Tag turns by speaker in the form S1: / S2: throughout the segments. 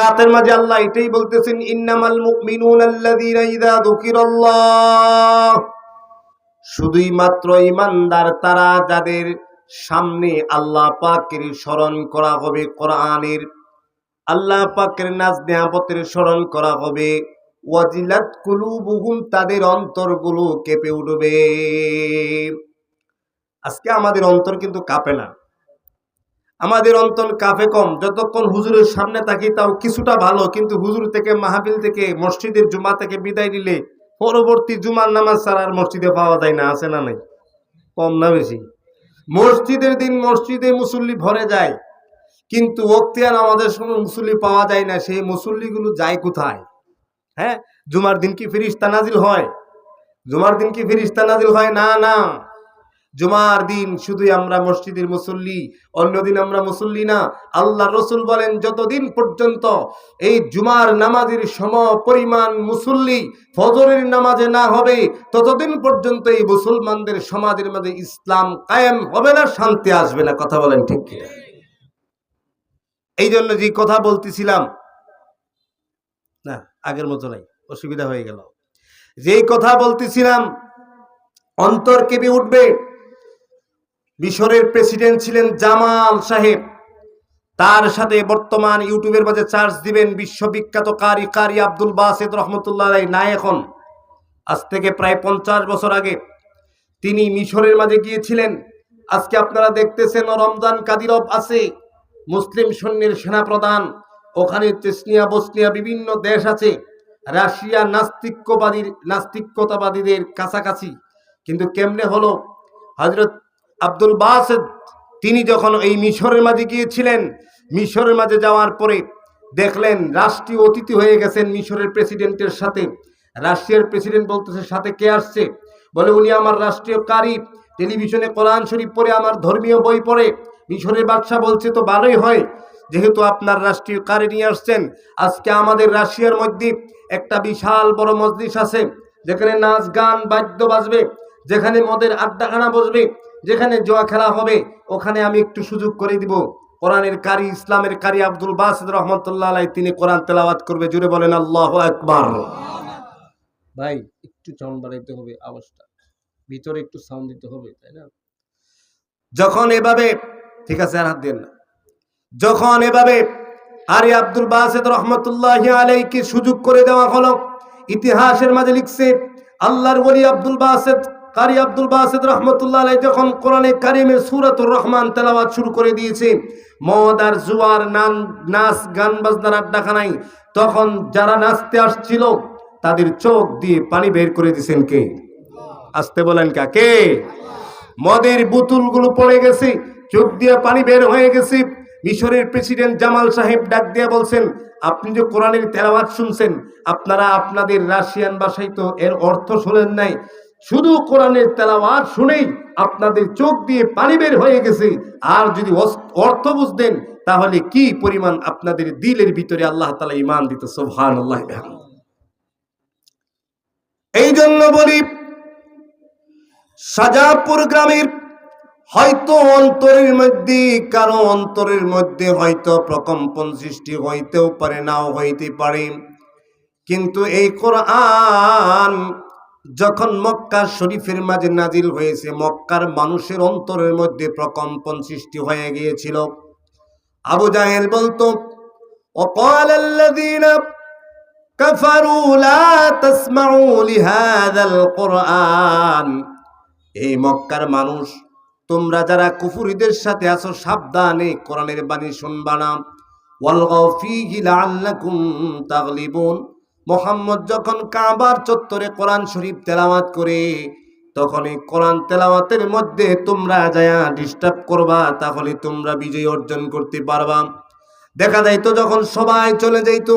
S1: জায়গাতের মাঝে আল্লাহ এটাই বলতেছেন, ইন্নামাল মুমিনুনা আল্লাযীনা ইযা যুকিরাল্লাহ, শুধুই মাত্র ঈমানদার তারা যাদের সামনে আল্লাহ পাকের স্মরণ করা হবে, কোরআনের আল্লাহ পাকের নাজ নিয়ামতের স্মরণ করা হবে, ওয়াজিলাত কুলুবুহুম, তাদের অন্তরগুলো কেঁপে উঠবে। আজকে আমাদের অন্তর কিন্তু কাঁপে না, আমাদের অন্তর কাঁপে কম। যতক্ষণ হুজুরের সামনে থাকি তাও কিছুটা ভালো, কিন্তু হুজুর থেকে, মাহফিল থেকে, মসজিদের জুমা থেকে বিদায় নিলে পরবর্তী জুমার নামাজ ছাড়া আর মসজিদে পাওয়া যায় না, আছে না নাই? কম না বেশি? মসজিদের দিন মসজিদে মুসল্লি ভরে যায়, কিন্তু ওক্তিয়ার আমাদের সময় মুসল্লি পাওয়া যায় না। সেই মুসল্লিগুলো যায় কোথায়? হ্যাঁ, জুমার দিন কি ফেরেশতা নাজিল হয়? জুমার দিন কি ফেরেশতা নাজিল হয়? না না, জুমার দিন শুধুই আমরা মসজিদের মুসল্লি, অন্যদিন আমরা মুসল্লি না। আল্লাহ রসুল বলেন, যতদিন পর্যন্ত এই জুমার নামাজের সম পরিমাণ মুসল্লি ফজরের নামাজে না হবে, ততদিন পর্যন্ত এই মুসলমানদের সমাজের মধ্যে ইসলাম কায়েম হবে না, শান্তি আসবে না। কথা বলেন ঠিক কি? এই জন্য যে কথা বলতেছিলাম, না আগের মতো নাই, অসুবিধা হয়ে গেল। যেই কথা বলতেছিলাম অন্তর কেঁপে উঠবে। মিশরের প্রেসিডেন্ট ছিলেন জামাল সাহেব, তার সাথে বর্তমান ইউটিউবের মাঝে চার্জ দিবেন বিশ্ববিখ্যাত কারি আব্দুল বাসেত রহমতুল্লাহ আলাইহি, না এখন, আজ থেকে প্রায় 50 বছর আগে তিনি মিশরের মাঝে গিয়েছিলেন। আজকে আপনারা দেখতেছেন রমজান কাদিরভ আছে, মুসলিম সৈন্যের সেনাপ্রধান, ওখানে চেচনিয়া, বসনিয়া বিভিন্ন দেশ আছে। রাশিয়া নাস্তিকতাবাদীদের কাছাকাছি। কিন্তু কেমনে হলো? হযরত আব্দুল বাসেত তিনি যখন এই মিশরের মাঝে গিয়েছিলেন, মিশরের মাঝে যাওয়ার পরে দেখলেন রাষ্ট্রীয় অতিথি হয়ে গেছেন মিশরের প্রেসিডেন্টের সাথে। রাশিয়ার প্রেসিডেন্ট বলতেছে, সাথে কে আসছে? বলে, উনি আমার রাষ্ট্রীয় কারি, টেলিভিশনে কোরআন শরীফ পড়ে, আমার ধর্মীয় বই পড়ে। মিশরের বাদশা বলছে, তো ভালোই হয়, যেহেতু আপনার রাষ্ট্রীয় কারি নিয়ে আসছেন। আজকে আমাদের রাশিয়ার মধ্যে একটা বিশাল বড় মজলিস আছে, যেখানে নাচ গান বাদ্য বাজবে, যেখানে মদের আড্ডাখানা বসবে, যেখানে জুয়া খেলা হবে, ওখানে আমি একটু সুযোগ করে দিব। কোরআনের কারি, ইসলামের কারি আব্দুল বাসেত রহমতুল্লাহ আলাইহি তিনি কোরআন তেলাওয়াত করবে। জুড়ে বলেন আল্লাহু আকবার। ভাই একটু সাউন্ড বাড়াইতে হবে, আওয়াজটা ভিতরে একটু সাউন্ড দিতে হবে, তাই না? যখন এভাবে, ঠিক আছে আর হাত দেন না, যখন এভাবে কারি আব্দুল বাসেত রহমতুল্লাহি আলাইহিকে সুযোগ করে দেওয়া হলো, ইতিহাসের মাঝে লিখছে আল্লাহর ওলি আব্দুল বাসেত, কারি আব্দুল বাসেত রহমতুল্লাহ আলাইহি যখন কোরআনে কারিমের সূরাতুর রহমান তেলাওয়াত শুরু করে দিয়েছে, মদ আর জুয়ার নাচ গান বাজনার আড্ডাখানায়, তখন যারা নাচতে আসছিল তাদের চোখ দিয়ে পানি বের করে দিয়েছেন কে? আসতে বলেন কাকে? মদের বোতলগুলো পড়ে গেছে, চোখ দিয়ে পানি বের হয়ে গেছে। মিশরের প্রেসিডেন্ট জামাল সাহেব ডাক দিয়ে বলছেন, আপনি যে কোরআনের তেলাওয়াত শুনছেন, আপনারা আপনাদের রাশিয়ান ভাষায় তো এর অর্থ শুনেন নাই, শুধু কোরআনের তেলাওয়াত শুনেই আপনাদের চোখ দিয়ে পানি বের হয়ে গেছে। আর যদি অর্থ বুঝতেন তাহলে কি পরিমাণ আপনাদের দিলের ভিতরে আল্লাহ তাআলা ঈমান দিত। সুবহানাল্লাহ। এই জন্য বলি, সাজাপুর গ্রামের হয়তো অন্তরের মধ্যে, কারো অন্তরের মধ্যে হয়তো প্রকম্পন সৃষ্টি হইতেও পারে, নাও হইতে পারে, কিন্তু এই কোরআন যখন মক্কা শরীফের মাঝে নাজিল হয়েছে, মক্কার মানুষের অন্তরের মধ্যে প্রকম্পন সৃষ্টি হয়ে গিয়েছিল। আবু জাহেল বলতো, وقال الذين كفروا لا تسمعوا لهذا القرآن, এই মক্কার মানুষ, তোমরা যারা কুফরিদের সাথে আছো, সাবধানে কোরআনের বাণী শুনবা না। ওয়ালগাউ ফীহি লাআল্লাকুম তাগলিবুন, মুহাম্মদ যখন কাবার চত্বরে কোরআন শরীফ তেলাওয়াত করে, তখন এই কোরআন তেলাওয়াতের মধ্যে তোমরা যায়া ডিস্টার্ব করবা, তাহলে তোমরা বিজয় অর্জন করতে পারবা। দেখা যাইতো যখন সবাই চলে যাইতো,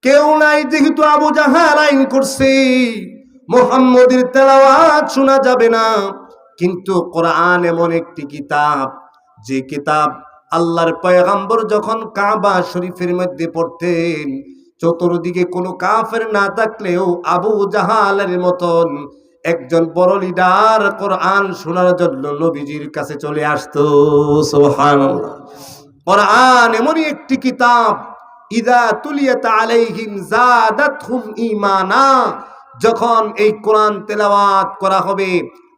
S1: কেউ নাই, যেহেতু আবু জাহেল আইন করছে মুহাম্মদের তেলাওয়াত শোনা যাবে না। কিন্তু কোরআন এমন একটি কিতাব, যে কিতাব আল্লাহর পয়গম্বর যখন কাবা শরীফের মধ্যে পড়তেন, চতুর্দিকে কোনো কাফের না থাকলেও আবু জাহালের মতন একজন বড় লিডার কোরআন শোনার জন্য নবীজির কাছে চলে আসতো। সুবহানাল্লাহ। কোরআন এমনই একটি কিতাব, ইযা তুলিয়াত আলাইহিম যাদাতহুম ঈমানা, যখন এই কোরআন তেলাওয়াত করা হবে,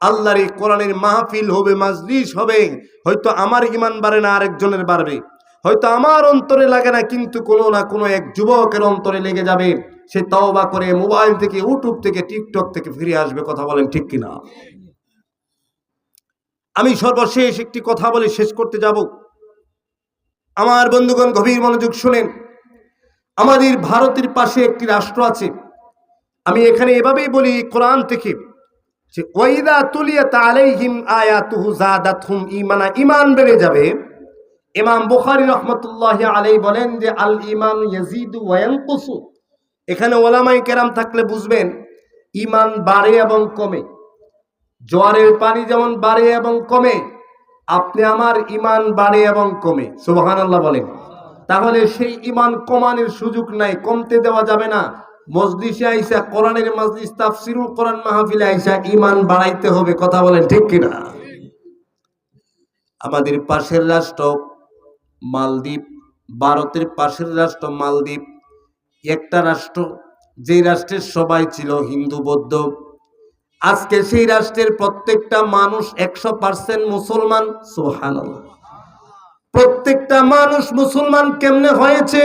S1: আল্লাহর এই কোরআনের মাহফিল হবে, মাজলিস হবে, হয়তো আমার ঈমান বাড়ে না, আরেকজনের বাড়বে। হয়তো আমার অন্তরে লাগে না, কিন্তু কোনো না কোনো এক যুবকের অন্তরে লেগে যাবে। সে তওবা করে মোবাইল থেকে, ইউটিউব থেকে, টিকটক থেকে ফিরে আসবে। কথা বলেন ঠিক কিনা? আমি সর্বশেষ একটি কথা বলে শেষ করতে যাব। আমার বন্ধুগণ, গভীর মনোযোগ শুনেন। আমাদের ভারতের পাশে একটি রাষ্ট্র আছে। আমি এখানে এভাবেই বলি কোরআন থেকে, যে ওয়াইদা তুলিয়াত আলাইহিম আয়াতুহু যাদাতহুম ঈমানা, ঈমান বেড়ে যাবে। ইমাম বুখারী রাহমাতুল্লাহি আলাইহি বলেন যে আল ঈমান ইয়াজিদু ওয়া ইয়ানকুসু। এখানে ওলামায়ে কেরাম থাকলে বুঝবেন, ঈমান বাড়ে এবং কমে। জোয়ারের পানি যেমন বাড়ে এবং কমে, আপনি আমার ঈমান বাড়ে এবং কমে। সুবহানাল্লাহ বলেন। তাহলে সেই ঈমান কমানোর সুযোগ নাই, কমতে দেওয়া যাবে না। মজলিসে আইসা, কোরআনের মজলিস, তাফসিরুল কোরআন মাহফিলে আইসা ঈমান বাড়াইতে হবে। কথা বলেন ঠিক কিনা? আমাদের পাশের রাষ্ট্র মালদ্বীপ, ভারতের পাশের রাষ্ট্র মালদ্বীপ, একটা রাষ্ট্র, যে রাষ্ট্রের সবাই ছিল হিন্দু বৌদ্ধ। আজকে সেই রাষ্ট্রের প্রত্যেকটা মানুষ 100% মুসলমান। সুবহানাল্লাহ। প্রত্যেকটা মানুষ মুসলমান কেমনে হয়েছে?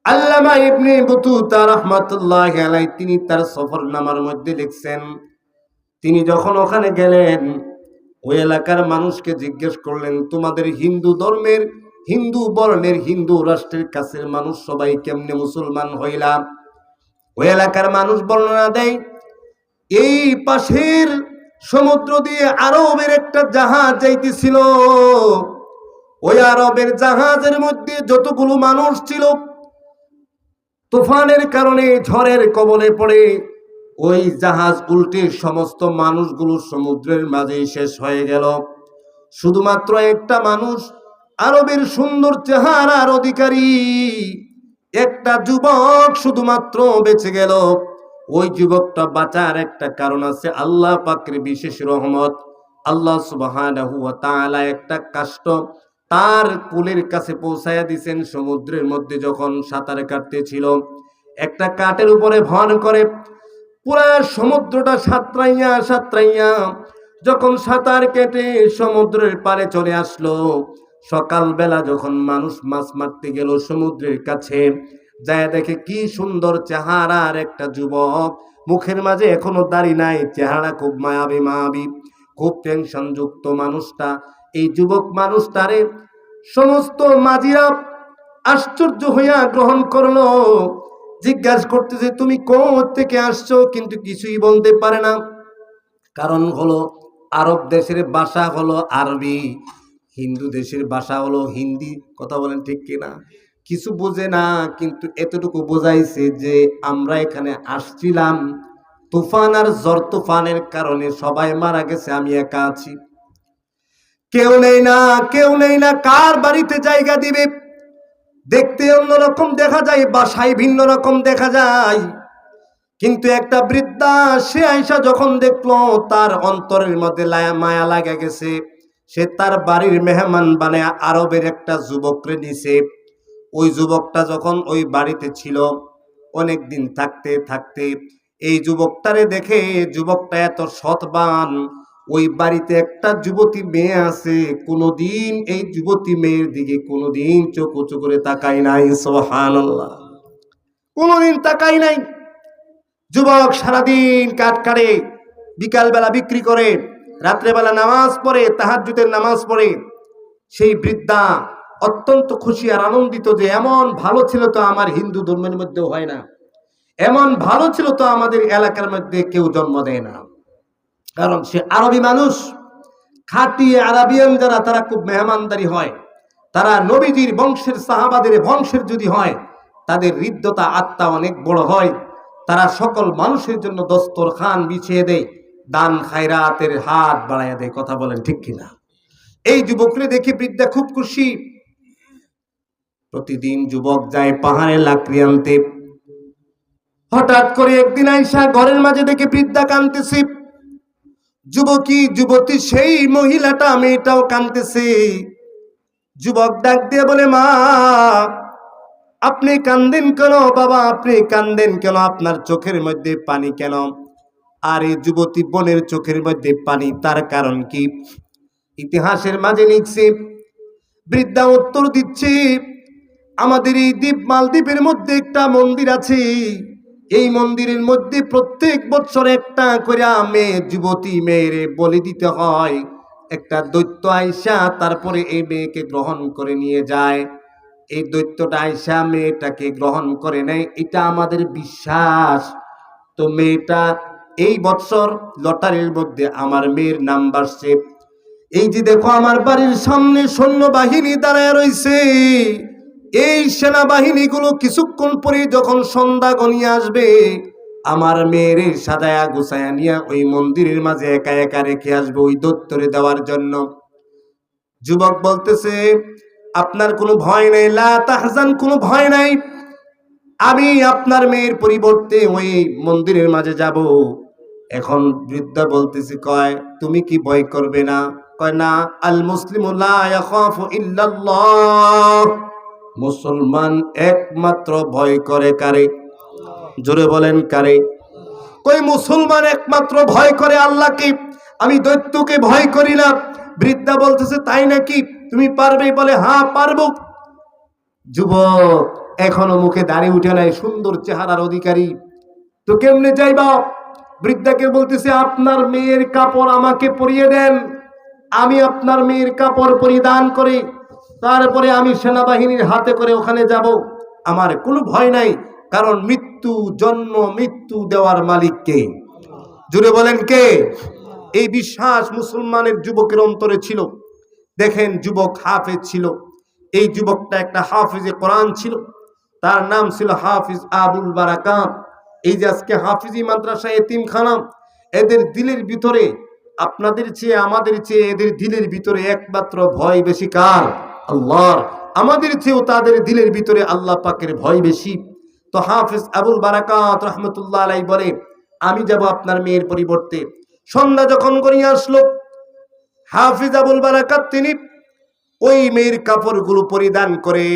S1: আল্লামা ইবনে বতুতা রাহমাতুল্লাহি আলাইহি তিনি তার সফরনামার মধ্যে লিখছেন, তিনি যখন ওখানে গেলেন, ওই এলাকার মানুষকে জিজ্ঞেস করলেন, তোমাদের হিন্দু ধর্মের, হিন্দু বর্ণের, হিন্দু রাষ্ট্রের কাছের মানুষ সবাই কেমনে মুসলমান হইলা? ওই এলাকার মানুষ বর্ণনা দেয়, এই পাশের সমুদ্র দিয়ে আরবের একটা জাহাজ যাইতেছিল। ওই আরবের জাহাজের মধ্যে যতগুলো মানুষ ছিল, তুফানের কারণে, ঝড়ের কবলে পড়ে ওই জাহাজ উল্টে সমস্ত মানুষগুলো সমুদ্রের মাঝেই শেষ হয়ে গেল। শুধুমাত্র একটা মানুষ, আরবের সুন্দর চেহারার অধিকারী একটা যুবক শুধুমাত্র বেঁচে গেল। ওই যুবকটা বাঁচার একটা কারণ আছে, আল্লাহ পাকের বিশেষ রহমত। আল্লাহ সুবহানাহু ওয়া তাআলা একটা কাষ্ঠ তার কুলের কাছে পৌঁছায়া দিয়েছেন। সমুদ্রের মধ্যে যখন সাঁতার কাটতেছিল, একটা কাঠের উপরে ভর করে পুরা সমুদ্রটা সাঁতরাইয়া সাঁতরাইয়া যখন সাঁতার কেটে সমুদ্রের পাড়ে চলে আসলো, সকালবেলা যখন মানুষ মাছ মারতে গেল সমুদ্রের কাছে, যায় দেখে কি সুন্দর চেহারার একটা যুবক, মুখের মাঝে এখনো দাড়ি নাই, চেহারা খুব মায়াবী মায়াবী, খুব টেনশন যুক্ত মানুষটা। এই যুবক মানুষটারে সমস্ত মাঝিরা আশ্চর্য হইয়া গ্রহণ করলো। জিজ্ঞাসা করতেছে, তুমি কোথা থেকে আসছো? কিন্তু কিছুই বলতে পারে না। কারণ হলো আরব দেশের ভাষা হলো আরবি, হিন্দু দেশের ভাষা হলো হিন্দি। কথা বলেন ঠিক কিনা? কিছু বোঝে না, কিন্তু এতটুকু বোঝাইছে যে আমরা এখানে আসছিলাম তুফান আর ঝড় তুফানের কারণে সবাই মারা গেছে, আমি একা আছি, কেউ নেই না, কেউ নেই না, কার বাড়িতে জায়গা দিবে? দেখতে অন্যরকম দেখা যায়, বাসায় ভিন্ন রকম দেখা যায়, কিন্তু একটা বৃদ্ধা সে আয়সা যখন দেখলো, তার অন্তরের মধ্যে মায়া লাগা গেছে। সে তার বাড়ির মেহমান বানায় আরবের একটা যুবকরে নিছে। ওই যুবকটা যখন ওই বাড়িতে ছিল, অনেক দিন থাকতে থাকতে এই যুবকটারে দেখে, যুবকটা এত সৎবান, ওই বাড়িতে একটা যুবতী মেয়ে আছে, কোনোদিন এই যুবতী মেয়ের দিকে কোনোদিন চোখ উঁচু করে তাকাই নাই। সুবহানাল্লাহ। কোনোদিন তাকাই নাই। যুবক সারাদিন কাঠ কাটে, বিকালবেলা বিক্রি করে, রাত্রেবেলা নামাজ পড়ে, তাহাজ্জুদের নামাজ পড়ে। সেই বৃদ্ধা অত্যন্ত খুশি আর আনন্দিত যে এমন ভালো ছিল তো আমার হিন্দু ধর্মের মধ্যেও হয় না, এমন ভালো ছিল তো আমাদের এলাকার মধ্যে কেউ জন্ম দেয় না। কারণ সে আরবি মানুষ, খাঁটি আরাবিয়ান যারা, তারা খুব মেহমানদারি হয়, তারা নবীজির বংশের, সাহাবাদের বংশের যদি হয়, তাদের হৃদ্যতা আত্মা অনেক বড় হয়। তারা সকল মানুষের জন্য দস্তরখান বিছিয়ে দেয়, দান খায়রাতের হাত বাড়াইয়া দেয়। কথা বলেন ঠিক কিনা? এই যুবকরে দেখে বৃদ্ধা খুব খুশি। প্রতিদিন যুবক যায় পাহাড়ে লাকড়ি আনতে। হঠাৎ করে একদিন আইসা ঘরের মাঝে দেখে বৃদ্ধা কাঁদতেছে। যুবতী সেই মহিলাটা, মেয়েটাও কাঁদতেছে। যুবক ডাক দিয়ে বলে, মা, আপনি কান্দেন কেন বাবা, আপনি কান্দেন কেন? আপনার চোখের মধ্যে পানি কেন? আর এই যুবতী বোনের চোখের মধ্যে পানি, তার কারণ কি? ইতিহাসের মাঝে লিখছে, বৃদ্ধা উত্তর দিচ্ছে, আমাদের এই দ্বীপ মালদ্বীপের মধ্যে একটা মন্দির আছে। এই মন্দিরের মধ্যে প্রত্যেক বছর একটা করে মেয়ে, যুবতী মেয়েরে বলি দিতে হয়। একটা দৈত্য আইসা তারপরে এই মেয়েকে গ্রহণ করে নিয়ে যায়। এই দৈত্যটা আইসা মেয়েটাকে গ্রহণ করে নেয়, এটা আমাদের বিশ্বাস। তো মেয়েটা এই বছর লটারির মধ্যে আমার মেয়ের নাম্বার সেভ। এই যে দেখো আমার বাড়ির সামনে সৈন্যবাহিনী দাঁড়ায় রয়েছে, এই সেনাবাহিনীগুলো কিছুক্ষণ পরে যখন সন্ধ্যা গনিয়ে আসবে, আমার মেয়ের সাজায়া গুছায়া নিয়ে ওই মন্দিরের মাঝে একা একা রেখে আসবে ওই দৈত্যরে দেওয়ার জন্য। যুবক বলতেছে, আপনার কোনো ভয় নেই, লা তাহজান, কোনো ভয় নাই, আমি আপনার মেয়ের পরিবর্তে ওই মন্দিরের মাঝে যাব। এখন বৃদ্ধা বলতেছে, কয় তুমি কি ভয় করবে না? কয় না, আল মুসলিমু লা ইয়াখাফু ইল্লাল্লাহ, মুসলমান একমাত্র ভয় করে কারে? জোরে বলেন কারে? কই মুসলমান একমাত্র ভয় করে আল্লাহকে, আমি দৈত্যকে ভয় করি না। বৃদ্ধা বলতেছে, তাই নাকি? তুমি পারবে? বলে হ্যাঁ পারবো। যুবক এখনো মুখে দাড়ি উঠে নাই, সুন্দর চেহারার অধিকারী, তো কেমনে যাইবা? বৃদ্ধাকে বলতেছে, আপনার মেয়ের কাপড় আমাকে পরিয়ে দেন, আমি আপনার মেয়ের কাপড় পরিধান করি, তারপরে আমি সেনাবাহিনীর হাতে করে ওখানে যাব। আমার কোনো ভয় নাই, কারণ মৃত্যু, জন্ম মৃত্যু দেওয়ার মালিক কে? জুড়ে বলেন কে? এই বিশ্বাস মুসলমানের যুবকের অন্তরে ছিল। দেখেন, যুবক হাফেজ ছিল। এই যুবকটা একটা হাফিজে কোরআন ছিল, তার নাম ছিল হাফিজ আবুল বারাকাত। এই যে আজকে হাফিজি মাদ্রাসা, এতিমখানা, এদের দিলের ভিতরে, আপনাদের চেয়ে আমাদের চেয়ে এদের দিলের ভিতরে একমাত্র ভয় বেশি কার? আল্লাহর। আমাদের চেয়েও তাদের দিলের ভিতরে আল্লাহ পাকের ভয় বেশি। তো হাফিজ আবুল বারাকাত রহমতুল্লাহ আলাই বলে, আমি যাব আপনার মেয়ের পরিবর্তে। সন্ধ্যা যখন করিয়া আসলো, হাফিজ আবুল বারাকাত তিনি ওই মেয়ের কাপড়গুলো পরিধান করে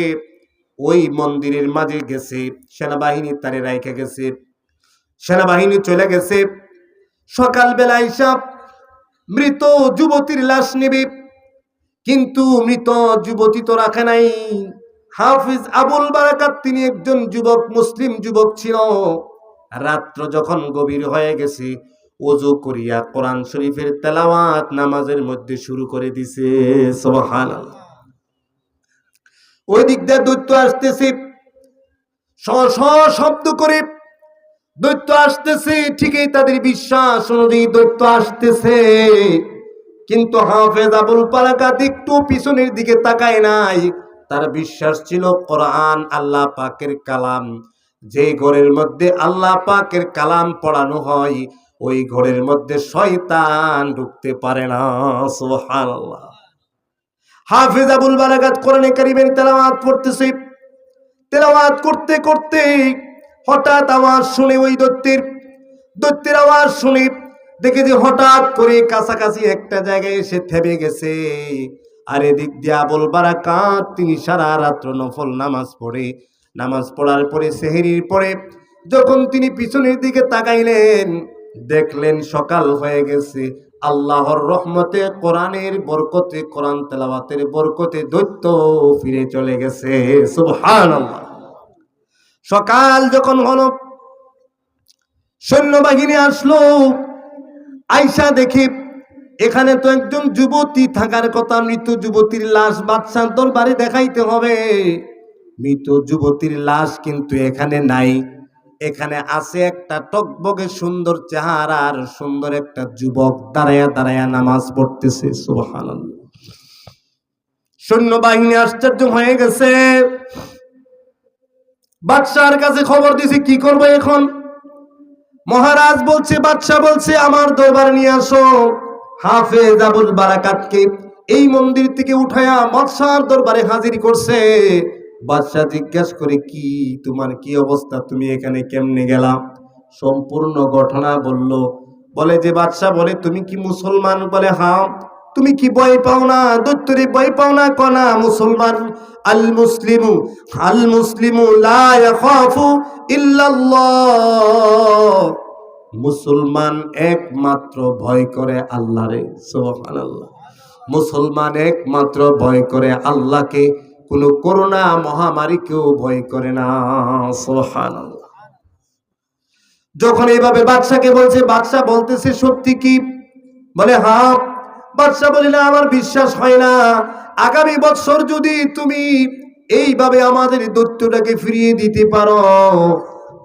S1: ওই মন্দিরের মাঝে গেছে। সেনাবাহিনী তারে রাইখে গেছে, সেনাবাহিনী চলে গেছে। সকালবেলা হিসাব মৃত যুবতীর লাশ নেবে, কিন্তু মৃত যুবতী তো রাখে নাই। হাফিজ আবুল বারাকাত তিনি একজন যুবক, মুসলিম যুবক ছিল। রাত্র যখন গভীর হয়ে গেছে, ওযু করিয়া কোরআন শরীফের তেলাওয়াত নামাজের মধ্যে শুরু করে দিছে। সুবহানাল্লাহ। ওই দিক দিয়ে দৈত্য আসতেছে, শব্দ করে দৈত্য আসতেছে। ঠিকই তাদের বিশ্বাস অনুযায়ী দৈত্য আসতেছে, কিন্তু হাফেজ আবুল বারাকাত একটু পিছনের দিকে তাকায় নাই। তার বিশ্বাস ছিল কোরআন আল্লাহ পাকের কালাম। যে ঘরের মধ্যে আল্লাহ পাকের কালাম পড়ানো হয়, ওই ঘরের মধ্যে শয়তান ঢুকতে পারে না। সুবহানাল্লাহ। হাফেজ আবুল বারাকাত কোরআনে কারীমের তেলাওয়াত পড়তেছে। তেলাওয়াত করতে করতে হঠাৎ আওয়াজ শুনে, ওই দৈত্যের আওয়াজ শুনে দেখে যে হঠাৎ করে কাছাকাছি একটা জায়গায় এসে থেমে গেছে। আর এদিক দিয়ে আবুল বারাকাত তিনি সারা রাত্র নফল নামাজ পড়ে, নামাজ পড়ার পরে সেহরির পরে যখন তিনি পিছনের দিকে তাকাইলেন, দেখলেন সকাল হয়ে গেছে। আল্লাহর রহমতে, কোরআনের বরকতে, কোরআন তেলাওয়াতের বরকতে দৈত্য ফিরে চলে গেছে। সুবহানাল্লাহ। সকাল যখন হলো, সৈন্যবাহিনী আসলো। আইসা দেখি এখানে তো একজন যুবতী থাকার কথা, মৃত যুবতীর লাশ বাদশার দরবারে দেখাইতে হবে। মৃত যুবতীর লাশ কিন্তু এখানে নাই। এখানে আছে একটা টকবগে সুন্দর চেহারার সুন্দর একটা যুবক, দাঁড়ায়া দাঁড়ায়া নামাজ পড়তেছে। সুবহানাল্লাহ। সৈন্যবাহিনী আশ্চর্য হয়ে গেছে। বাদশার কাছে খবর দিছে, কি করবো এখন? মহারাজ বলছে, বাদশা বলছে, আমার দরবারে নিয়ে আসো হাফেজ আবুল বারাকাতকে। এই মন্দির থেকে উঠায়া বাদশার দরবারে হাজির করছে। বাদশা জিজ্ঞাসা করে, কি তোমার কি অবস্থা, তুমি এখানে কেমনে গেলা? সম্পূর্ণ ঘটনা বলল। বলে যে বাদশা বলে, তুমি কি মুসলমান? বলে হ্যাঁ। তুমি কি ভয় পাও না? দৈত্যরে ভয় পাও না? কনা মুসলমান আল মুসলিমু লা ইয়াখাফু ইল্লাল্লাহ। মুসলমান একমাত্র ভয় করে আল্লাহরে। সুবহানাল্লাহ। মুসলমান একমাত্র ভয় করে আল্লাহকে, কোন করোনা মহামারীকেও ভয় করে না। সুবহানাল্লাহ। যখন এইভাবে বাদশাকে বলছে, বাদশা বলতেছে সত্যি কি? বলে হ্যাঁ। বাদশা বলে না, আমার বিশ্বাস হয় না। আগামী বছর যদি তুমি এইভাবে আমাদের দৈত্যটাকে ফিরিয়ে দিতে পারো,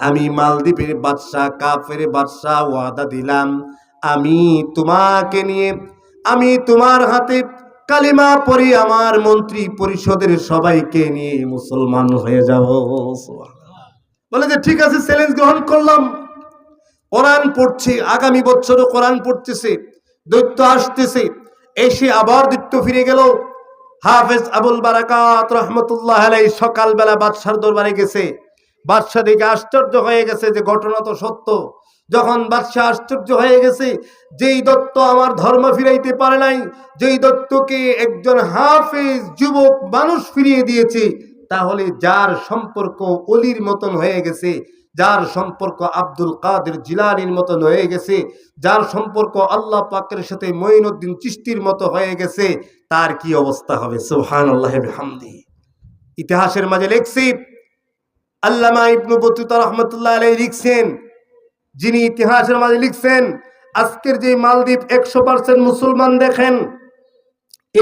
S1: আমি মালদ্বীপের বাদশাহ, কাফের বাদশাহ ওয়াদা দিলাম, আমি তোমাকে নিয়ে, আমি তোমার হাতে কালিমা পড়ি, আমার মন্ত্রী পরিষদের সবাইকে নিয়ে মুসলমান হয়ে যাব। বলে যে ঠিক আছে, চ্যালেঞ্জ গ্রহণ করলাম। কোরআন পড়ছে, আগামী বছরও কোরআন পড়তেছে, দৈত্য আসতেছে। এসে আবার দৈত্য ফিরে গেল। হাফেজ আবুল বারাকাত রহমতুল্লাহ আলাইহি সকালবেলা বাদশার দরবারে গেছে। বাদশা দেখে আশ্চর্য হয়ে গেছে যে ঘটনা তো সত্য। যখন বাদশা আশ্চর্য হয়ে গেছে, যেই দত্ত আমার ধর্ম ফিরাইতে পারে নাই, যেই দত্তকে একজন হাফেজ যুবক মানুষ ফিরিয়ে দিয়েছে, তাহলে যার সম্পর্ক অলির মতন হয়ে গেছে, যার সম্পর্ক আব্দুল কাদের জিলানীর মতন হয়ে গেছে, যার সম্পর্ক আল্লাহ পাকের সাথে মঈনুদ্দিন চিশতির মতো হয়ে গেছে, তার কি অবস্থা হবে? সুবহানাল্লাহ বিহামদিহি। ইতিহাসের মাঝে লেখছি, আল্লামা ইবনে বতুতা রাহমাতুল্লাহ আলাইহি লিখছেন, যিনি ইতিহাসের মাঝে লিখছেন, আজকের যে মালদ্বীপ 100% মুসলমান দেখেন,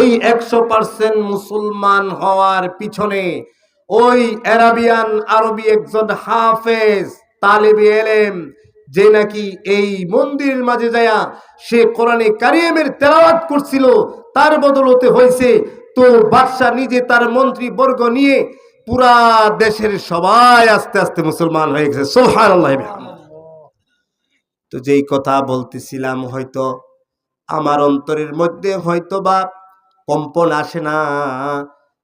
S1: এই 100% মুসলমান হওয়ার পিছনে ওই আরবিয়ান আরবি একজন হাফেজ তালেবে ইলম, যে নাকি এই মন্দিরের মাঝে যায়া সে কোরআনে কারিমের তেলাওয়াত করছিল, তার বদলতে হয়েছে। তো বাদশা নিজে তার মন্ত্রী বর্গ নিয়ে পুরা দেশের সবাই আস্তে আস্তে মুসলমান হয়ে গেছে। সুবহানাল্লাহ। তো যেই কথা বলতেছিলাম, হয়তো আমার অন্তরের মধ্যে হয়তো বা কম্পন আসে না,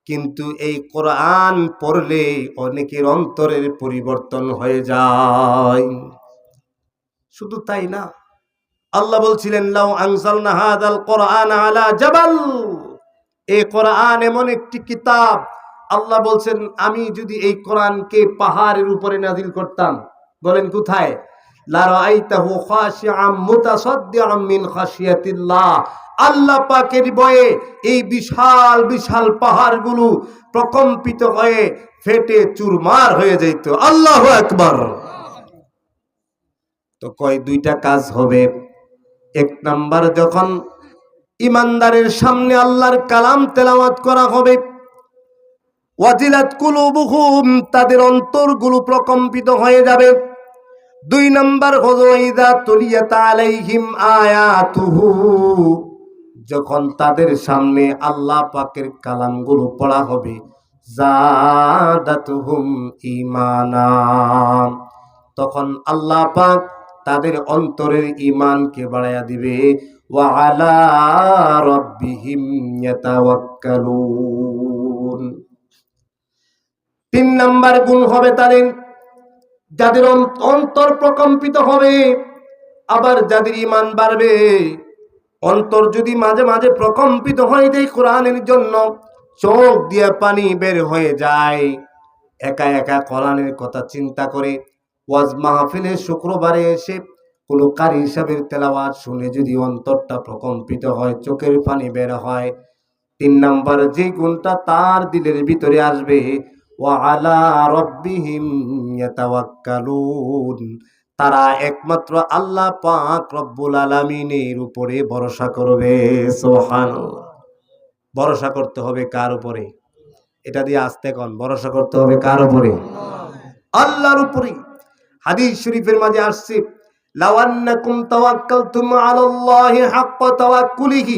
S1: কিন্তু এই কোরআন পড়লে অনেকের অন্তরের পরিবর্তন হয়ে যায়। শুধু তাই না, আল্লাহ বলছিলেন লাউ আনজালনা হাযাল কোরআন আলা জাবাল, এই কোরআন এমন একটি কিতাব, আল্লাহ বলছেন আমি যদি এই কোরআনকে পাহাড়ের উপরে নাজিল করতাম, বলেন কোথায়? লা রাআইতাহু খাশিআম মুতাসাদ্দিআম মিন খাশিয়াতিল্লাহ, আল্লাহ পাকের ভয়ে এই বিশাল বিশাল পাহাড়গুলো প্রকম্পিত হয়ে ফেটে চুরমার হয়ে যেত। আল্লাহু আকবার। তো কয় দুইটা কাজ হবে। এক নাম্বার, যখন ইমানদারের সামনে আল্লাহর কালাম তেলাওয়াত করা হবে, ওয়াজিলাত কুলুবুহুম, তাদের অন্তরগুলো প্রকম্পিত হয়ে যাবে। দুই নাম্বার হলো ইযা তুলিয়াত আলাইহিম আয়াতুহু, যখন তাদের সামনে আল্লাহ পাকের কালামগুলো পড়া হবে, জাদাতুহুম ঈমানা, তখন আল্লাহ পাক তাদের অন্তরের ঈমানকে বাড়ায়া দিবে। ওয়া আলা রাব্বিহিম ইয়াতাওয়াক্কালুন। তিন নাম্বার গুণ হবে তাদের, যাদের অন্তর প্রকম্পিত হবে, আবার যাদের ঈমান বাড়বে। অন্তর যদি মাঝে মাঝে প্রকম্পিত হয়ে যায় কোরআনের জন্য, চোখ দিয়ে পানি বের হয়ে যায়, একা একা কোরআনের কথা চিন্তা করে, ওয়াজ মাহফিলে শুক্রবারে এসে কোনো কারি সাহেবের তেলাওয়াত শুনে যদি অন্তরটা প্রকম্পিত হয়, চোখের পানি বের হয়, তিন নাম্বার যে গুণটা তার দিলের ভিতরে আসবে, ওয়া আলা রাব্বিহিম ইয়াতাওয়াক্কালুন, তারা একমাত্র আল্লাহ পাক রব্বুল আলামিনের উপরে ভরসা করবে। সুবহানাল্লাহ। ভরসা করতে হবে কার উপরে? এটা দিয়ে আস্তে কোন, ভরসা করতে হবে কার উপরে? আল্লাহর উপরে। হাদিস শরীফের মাঝে আসছে, লাউ আন্নাকুম তাওয়াক্কালতুম আলাল্লাহি হাক্কা তাওয়াক্কুলিহি,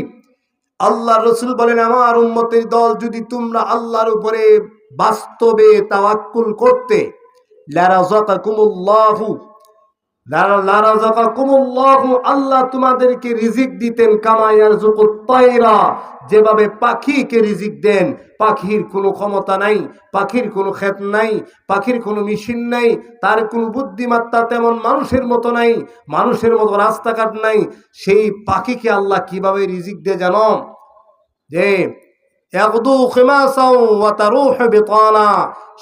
S1: আল্লাহর রাসূল বলেন আমার উম্মতের দল যদি তোমরা আল্লাহর উপরে বাস্তবে তাওয়াক্কুল করতে, লা রাযাকাকুমুল্লাহু, আল্লাহ তোমাদেরকে রিজিক দিতেন কামা ইয়ারযুকুত তায়রা, যেভাবে পাখিকে রিজিক দেন। পাখির কোনো ক্ষমতা নাই, পাখির কোনো ক্ষেত নাই, পাখির কোনো মেশিন নাই, তার কোনো বুদ্ধিমত্তা তেমন মানুষের মতো নাই, মানুষের মতো রাস্তাঘাট নাই। সেই পাখিকে আল্লাহ কিভাবে রিজিক দেয় জানো? যে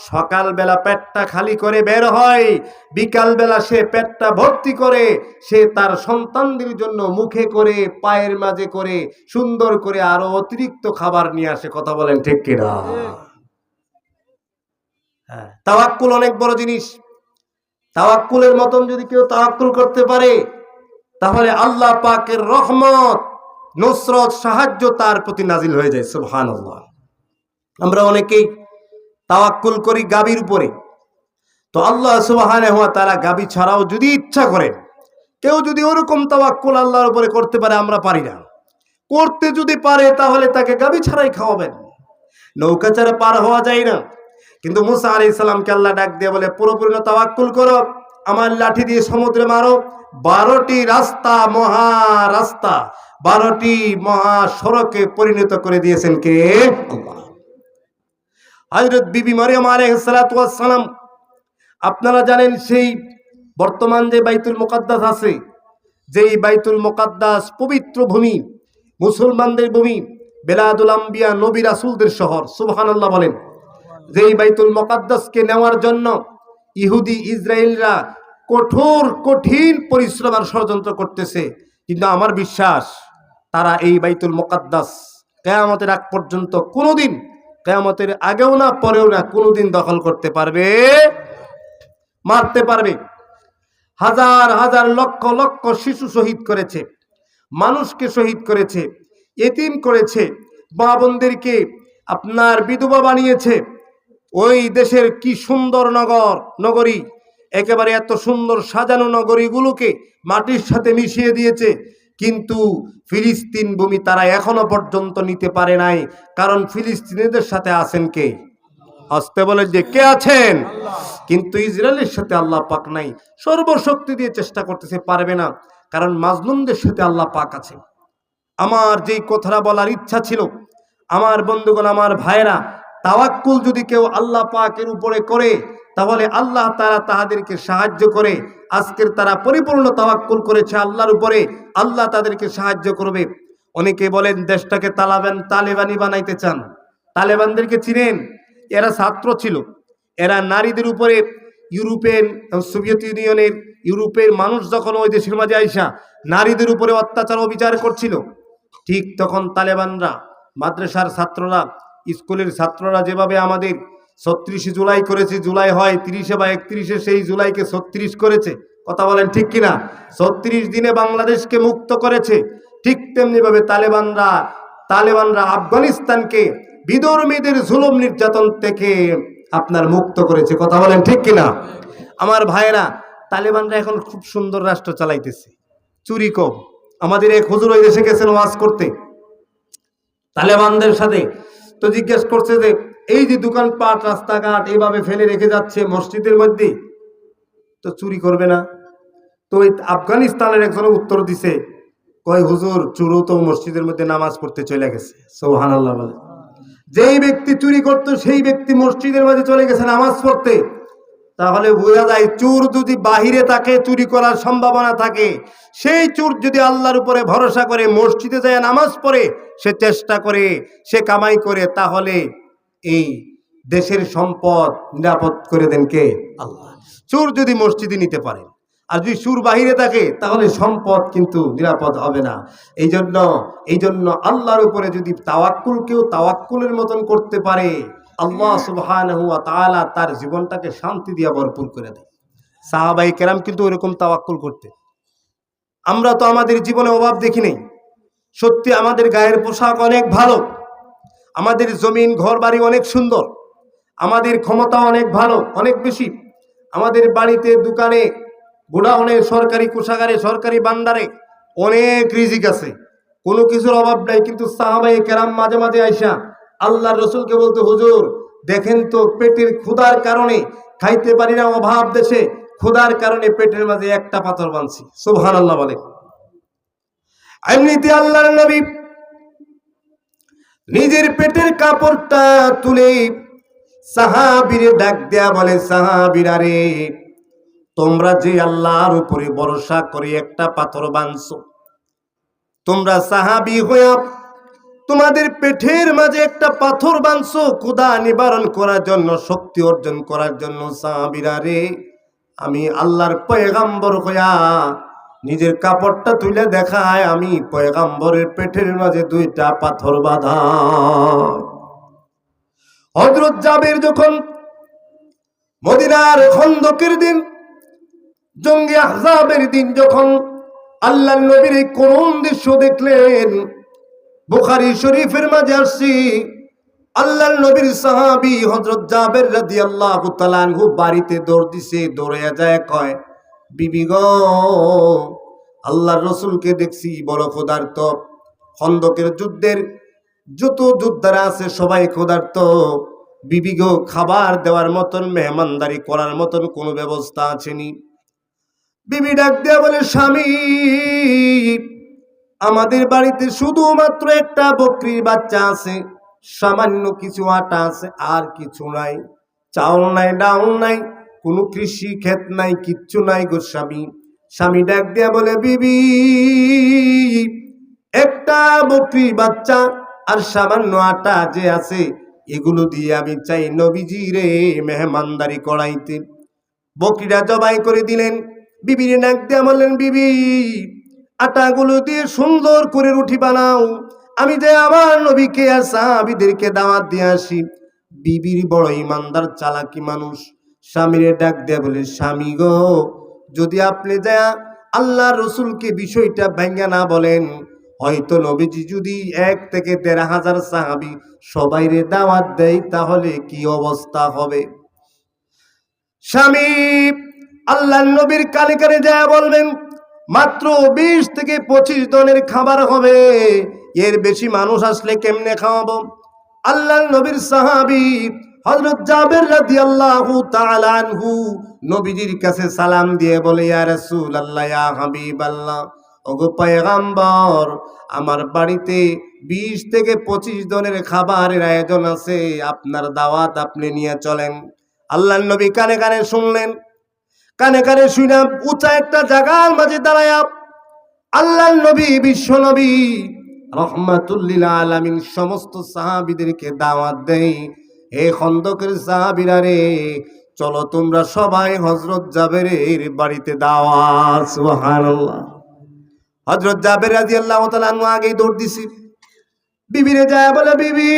S1: সকালবেলা পেটটা খালি করে বের হয়, বিকালবেলা সে পেটটা ভর্তি করে সে তার সন্তানদের জন্য মুখে করে পায়ের মাঝে করে সুন্দর করে আরো অতিরিক্ত খাবার নিয়ে আসে। কথা বলেন ঠিক কিনা? হ্যাঁ, তাওয়াক্কুল অনেক বড় জিনিস। তাওয়াক্কুলের মতন যদি কেউ তাওয়াক্কুল করতে পারে তাহলে আল্লাহ পাকের রহমত, নুসরত, সাহায্য তার প্রতি নাজিল হয়ে যায়। সুবহানাল্লাহ। আমরা অনেকেই তাওয়াক্কুল করি গাভীর উপরে, তো আল্লাহ সুবহানাহু ওয়া তাআলা গাভী ছাড়াও যদি ইচ্ছা করে কেউ যদি ওরকম তাওয়াক্কুল আল্লাহর উপরে করতে পারে, আমরা পারি না। করতে যদি পারে তাহলে তাকে গাভী ছাড়াই খাওয়াবেন। নৌকা ছাড়া পার হওয়া যায় না, কিন্তু মুসা আলাইহিস সালামকে আল্লাহ ডাক দিয়ে বলে পুরোপুরি তাওয়াক্কুল করো, আমার লাঠি দিয়ে সমুদ্রে মারো, 12টি রাস্তা, মহা রাস্তা, 12টি মহা সড়কে পরিণত করে দিয়েছেন কে? আল্লাহ। হযরত বিবি মারিয়াম আলাইহিস সালাতু ওয়াস সালাম, আপনারা জানেন সেই বর্তমান যে বাইতুল মুকাদ্দাস আছে, যেই বাইতুল মুকাদ্দাস পবিত্র ভূমি, মুসলমানদের ভূমি, বেলাদুল আম্বিয়া, নবী রাসূলদের শহর। সুবহানাল্লাহ বলেন। যেই বাইতুল মুকাদ্দাসকে নেওয়ার জন্য ইহুদি ইসরায়েলরা কঠিন পরিশ্রম আর ষড়যন্ত্র করতেছে, কিন্তু আমার বিশ্বাস তারা এই বাইতুল মুকাদ্দাস কিয়ামতের আগ পর্যন্ত কোনোদিন, কিয়ামতের আগেও না পরেও না, কোনোদিন দখল করতে পারবে, মারতে পারবে। হাজার হাজার লক্ষ লক্ষ শিশু শহীদ করেছে, মানুষকে শহীদ করেছে, এতিম করেছে, মা বোনদেরকে আপনার বিধবা বানিয়েছে। ওই দেশের কি সুন্দর নগরী, একেবারে এত সুন্দর সাজানো নগরীগুলোকে মাটির সাথে মিশিয়ে দিয়েছে, কিন্তু ফিলিস্তিন ভূমি তারা এখনো পর্যন্ত নিতে পারে নাই। কারণ ফিলিস্তিনিদের সাথে আছেন কে? আসতে বলে যে কে আছেন? কিন্তু ইসরায়েলের সাথে আল্লাহ পাক নাই। সর্বশক্তি দিয়ে চেষ্টা করতেছে, পারবে না, কারণ মাজলুমদের সাথে আল্লাহ পাক আছে। আমার যেই কথাটা বলার ইচ্ছা ছিল, আমার বন্ধুগণ, আমার ভাইরা, তাওয়াক্কুল যদি কেউ আল্লাহ পাকের উপরে করে তাহলে আল্লাহ তাআলা তাদেরকে সাহায্য করে। আজকের তারা পরিপূর্ণ তাওয়াক্কুল করেছে আল্লাহর উপরে, আল্লাহ তাদেরকে সাহায্য করবে। অনেকে বলেন দেশটাকে তালেবানি বানাইতে চান। তালেবানদেরকে চিনেন? এরা ছাত্র ছিল, এরা নারীদের উপরে সোভিয়েত ইউনিয়নের ইউরোপের মানুষ যখন ওই দেশের মাঝে আইসা নারীদের উপরে অত্যাচার অবিচার করছিল, ঠিক তখন তালেবানরা, মাদ্রাসার ছাত্ররা, স্কুলের ছাত্ররা যেভাবে আমাদের 36 জুলাই করেছে, জুলাই হয় 30 বা 31, সেই জুলাইকে 36 করেছে। কথা বলেন ঠিক কিনা? 36 দিনে বাংলাদেশকে মুক্ত করেছে। ঠিক তেমনি ভাবে তালেবানরা আফগানিস্তানকে বিধর্মীদের জুলুম নির্যাতন থেকে আপনার মুক্ত করেছে। কথা বলেন ঠিক কিনা? আমার ভাইয়েরা, তালেবানরা এখন খুব সুন্দর রাষ্ট্র চালাইতেছে, চুরি কম। আমাদের এক হুজুর ওই দেশে গেছেন ওয়াজ করতে তালেবানদের সাথে, তো জিজ্ঞেস করছে যে এই যে দোকানপাট, রাস্তাঘাট এইভাবে ফেলে রেখে যাচ্ছে মসজিদের মধ্যে, তো চুরি করবে না? তো ওই আফগানিস্তানের একজন উত্তর দিছে, কয় হুজুর, চুরও তো মসজিদের মধ্যে নামাজ পড়তে চলে গেছে। সুবহানাল্লাহ বলে। যেই ব্যক্তি চুরি করতো সেই ব্যক্তি মসজিদের মধ্যে চলে গেছে নামাজ পড়তে। তাহলে বোঝা যায় চোর যদি বাহিরে থাকে, চুরি করার সম্ভাবনা থাকে, সেই চোর যদি আল্লাহর উপরে ভরসা করে মসজিদে যায় নামাজ পড়ে, সে চেষ্টা করে, সে কামাই করে, তাহলে এই দেশের সম্পদ নিরাপদ করে দেন কে? আল্লাহ। চোর যদি মসজিদে নিতে পারে, আর যদি চোর বাহিরে থাকে তাহলে সম্পদ কিন্তু নিরাপদ হবে না। এই জন্য আল্লাহর উপরে যদি কেউ তাওয়াক্কুলের মতন করতে পারে, আল্লাহ সুবহানাহু ওয়া তাআলা তার জীবনটাকে শান্তি দিয়ে ভরপুর করে দেয়। সাহাবায়ে কেরাম কিন্তু ওরকম তাওয়াক্কুল করতেন। আমরা তো আমাদের জীবনে অভাব দেখি নাই। সত্যি আমাদের গায়ের পোশাক অনেক ভালো, আমাদের জমিন ঘর বাড়ি অনেক সুন্দর, আমাদের ক্ষমতা অনেক ভালো, অনেক বেশি, আমাদের বাড়িতে, দোকানে, গোডাউনে, সরকারি কোষাগারে, সরকারি ভান্ডারে অনেক রিজিক আছে, কোনো কিছুর অভাব নাই। কিন্তু সাহাবায়ে কেরাম মাঝে মাঝে আইসা আল্লাহর রাসূলকে বলতে, হুজুর দেখেন তো পেটের ক্ষুধার কারণে খাইতে পারি না, অভাব দেশে ক্ষুধার কারণে পেটের মাঝে একটা পাথর বাঁধছি। সুবহানাল্লাহ বলে। এমনিতে আল্লাহর নবী নিজের পেটের কাপড়টা তুলে সাহাবীরে ডাক দেয়া বলে, সাহাবীরা রে, তোমরা যে আল্লাহর উপরে ভরসা করে একটা পাথর বাঁধছো, তোমরা সাহাবী হইয়া তোমাদের পেটের মাঝে একটা পাথর বাঁধছো ক্ষুধা নিবারণ করার জন্য, শক্তি অর্জন করার জন্য। সাহাবীরা রে, আমি আল্লাহর পয়গাম্বর হইয়া নিজের কাপড়টা তুলে দেখায় আমি পয়গাম্বরের পেটের মাঝে দুইটা পাথর বাঁধা। হযরত জাবের যখন মদিনার খন্দকের দিন, জঙ্গে আহজাবের দিন যখন আল্লাহর নবীর এই করুণ দৃশ্য দেখলেন, বুখারী শরীফের মাঝে আসছি, আল্লাহর নবীর সাহাবী হযরত জাবের রাদিয়াল্লাহু তাআলা আনহু বাড়িতে দৌড় দিছে, দৌড়ে যায় কয়, বিবি গো, আল্লাহর রাসূলকে দেখছি বড় ক্ষুধার্ত, খন্দকের যুদ্ধের যত যোদ্ধারা আছে সবাই ক্ষুধার্ত, বিবি গো, খাবার দেওয়ার মতন মেহমানদারি করার মতন কোনো ব্যবস্থা আছেনি? বিবি ডাক দেয়া বলে, স্বামী, আমাদের বাড়িতে শুধুমাত্র একটা বকরির বাচ্চা আছে, সামান্য কিছু আটা আছে, আর কিছু নাই, চাউল নাই, ডাউল নাই, কোনো কৃষি ক্ষেত নাই, কিচ্ছু নাই গো স্বামী। স্বামী ডাক দেয়া বলে, বিবি, একটা বকরির বাচ্চা আর সামান্য আটা যে আছে, এগুলো দিয়ে আমি চাই নবীজি রে মেহমানদারি করাইতে। বকরিটা জবাই করে দিলেন, বিবির ডাক দেয়া বললেন, বিবি, আটাগুলো দিয়ে সুন্দর করে রুটি বানাও, আমি যে আমার নবীকে আর সাহাবীদেরকে দাওয়াত দিয়ে আসি। বিবির বড় ইমানদার চালাকি মানুষ, স্বামীরে ডাক দেয়া বলে, স্বামী গো, যদি আপনি যা আল্লাহ রসুলকে বিষয়টা ভাঙ্গা না বলেন, হয়তো নবীজি যদি 1 থেকে 1,500 সাহাবী সবাইরে দাওয়াত দেয়, তাহলে কি অবস্থা হবে? স্বামী আল্লাহ নবীর কানে কানে যায় বলবেন, মাত্র 20 থেকে 25 জনের খাবার হবে, এর বেশি মানুষ আসলে কেমনে খাওয়াবো? আল্লাহ নবীর সাহাবী হযরত জাবের রাদিয়াল্লাহু তাআলা আনহু নবীজির কাছে সালাম দিয়ে বলে, ইয়া রাসূলুল্লাহ, ইয়া হাবিবাল্লাহ, ওগো পয়গম্বর, আমার বাড়িতে 20 থেকে 25 জনের খাবারের আয়োজন আছে, আপনার দাওয়াত আপনি নিয়ে চলেন। আল্লাহর নবী কানে কানে শুনলেন, কানে কানে শুনে উঁচা একটা জায়গার মাঝে দাঁড়ায়া আল্লাহর নবী, বিশ্ব নবী রাহমাতুল লিল আলামিন সমস্ত সাহাবীদেরকে দাওয়াত দেয়, হে খন্দকের সাহাবীরা রে, চলো তোমরা সবাই হযরত জাবেরের বাড়িতে দাওয়াত। সুবহানাল্লাহ। হযরত জাবের রাদিয়াল্লাহু তাআলা আনহু আগেই দৌড় দিছি, বিবিরে যায় বলে, বিবি,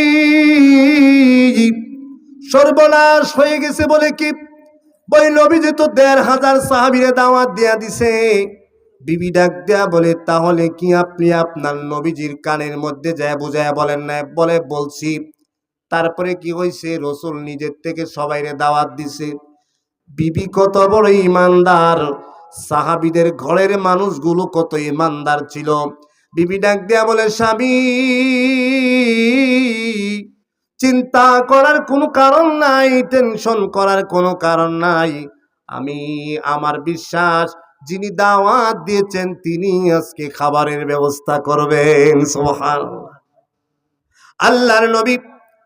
S1: সর্বনাশ হয়ে গেছে। বলে কি? বই নবীজি তো 1,500 সাহাবীরে দাওয়াত দিয়া দিছে। বিবি ডাক দেয়া বলে, তাহলে কি আপনি আপনার নবীজির কানের মধ্যে যায় বুঝায়া বলেন না? বলে, বলছি। তারপরে কি হয়েছে? রসুল নিজের থেকে সবাইরে দাওয়াত দিছে। বিবি কত বড় ইমানদার, সাহাবীদের ঘরের মানুষগুলো কত ইমানদার ছিল। বিবি ডাক দেয়া বলে, স্বামী, চিন্তা করার কোনো কারণ নাই, টেনশন করার কোনো কারণ নাই। আমি আমার বিশ্বাস, যিনি দাওয়াত দিয়েছেন তিনি আজকে খাবারের ব্যবস্থা করবেন। সুবহানাল্লাহ। আল্লাহর নবী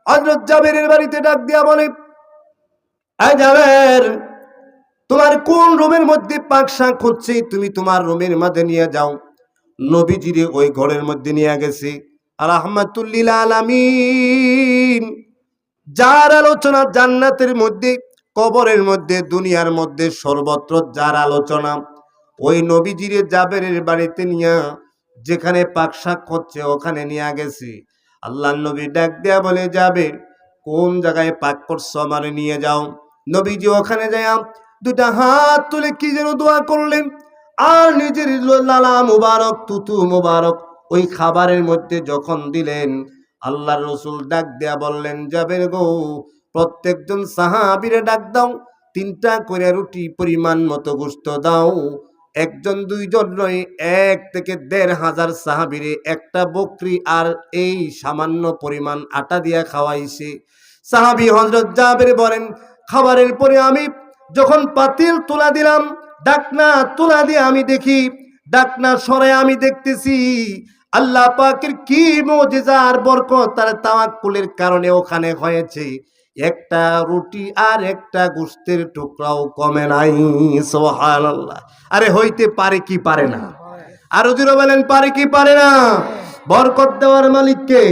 S1: হযরত জাবেরের বাড়িতে ডাক দিয়া বলে, এই জাবের, তোমার কোন রুমের মধ্যে পাক শাক হচ্ছে, তুমি তোমার রুমের মধ্যে নিয়ে যাও। নবীজিরে ওই ঘরের মধ্যে নিয়ে গেছে। রাহমাতুল লিল আলামিন, যার আলোচনা জান্নাতের মধ্যে, কবরের মধ্যে, দুনিয়ার মধ্যে, সর্বত্র যার আলোচনা, ওই নবীজিরে জাবেরের বাড়িতে নিয়ে যেখানে পাক শাক হচ্ছে ওখানে নিয়ে গেছে। আল্লাহর নবী ডাক দেয়া বলে, জাবের, কোন জায়গায় পাক করছো, আমারে নিয়ে যাও। নবীজি ওখানে যায় দুটা হাত তুলে কি যেন দোয়া করলেন, আর নিজের লালা মুবারক, তুতু মুবারক ওই খাবারের মধ্যে যখন দিলেন, আল্লাহর রসুল ডাক দেয়া বললেন, জাবের গো, প্রত্যেকজন সাহাবীরে ডাক দাও, 3টা করে রুটি পরিমাণ মতো গোশত দাও। 1 জন 2 জন নয়, 1 থেকে 1,500 সাহাবীরে একটা বকরি আর এই সামান্য পরিমাণ আটা দিয়া খাওয়াইছে। সাহাবী হযরত জাবের বলেন, খাবারের পরে আমি যখন পাতিল তুলা দিলাম, ডাকনা তুলা দিয়ে আমি দেখি, ডাকনা সরে আমি দেখতেছি আল্লাহ পাকের কি মুজিজা আর বরকত তার তাওয়াক্কুলের কারণে ওখানে হয়েছে। একটা রুটি আর একটা গোশতের টুকরাও কমে নাই। সুবহানাল্লাহ। আরে হইতে পারে কি পারে না? আরো জোরে বলেন, পারে কি পারে না? বরকত দেওয়ার মালিক কে?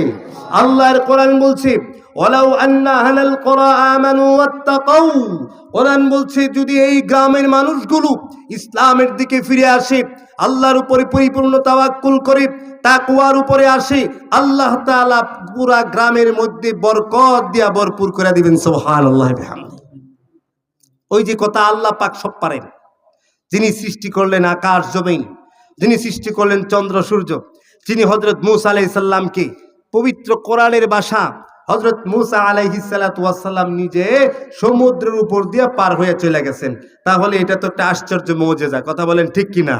S1: আল্লাহর কোরআন বলছে ওয়ালাউ আন্না আহলাল কুরা আমানু ওয়াত্তাকাউ, কোরআন বলছে যদি এই গ্রামের মানুষগুলো ইসলামের দিকে ফিরে আসে, আল্লাহর উপরে পরিপূর্ণ তাওয়াক্কুল করে তাকওয়ার উপরে আসে, আল্লাহ তাআলা পুরা গ্রামের মধ্যে বরকত দিয়া ভরপুর করে দিবেন। সুবহানাল্লাহ বিহামদি। ওই যে কথা, আল্লাহ পাক সব পারেন। যিনি সৃষ্টি করলেন আকাশ জমিন, যিনি সৃষ্টি করলেন চন্দ্র সূর্য, যিনি হযরত মূসা আলাইহিস সালামকে পবিত্র কোরআনের ভাষা হযরত মূসা আলাইহিস সালাতু ওয়াস সালাম নিজে সমুদ্রের উপর দিয়ে পার হয়ে চলে গেছেন, তাহলে এটা তো একটা আশ্চর্য মুজিজা। কথা বলেন ঠিক কিনা?